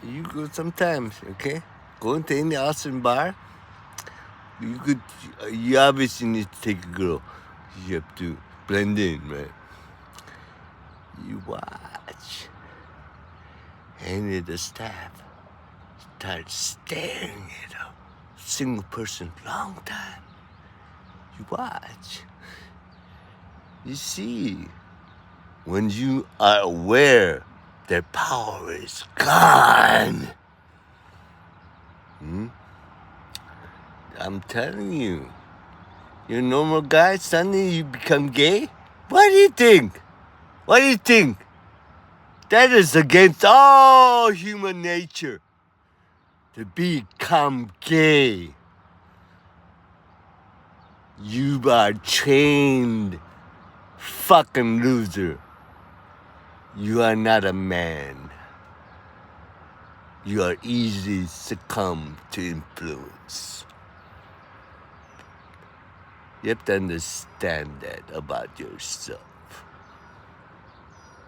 You go sometimes, okay? Go into any awesome bar. You obviously need to take a girl. You have to blend in, right? You watch. Any of the staff start staring at a single person long time. You watch. You see, when you are aware their power is gone. I'm telling you, you're a normal guy, suddenly you become gay? What do you think? What do you think? That is against all human nature to become gay. You are trained fucking loser. You are not a man. You are easily succumb to influence. You have to understand that about yourself.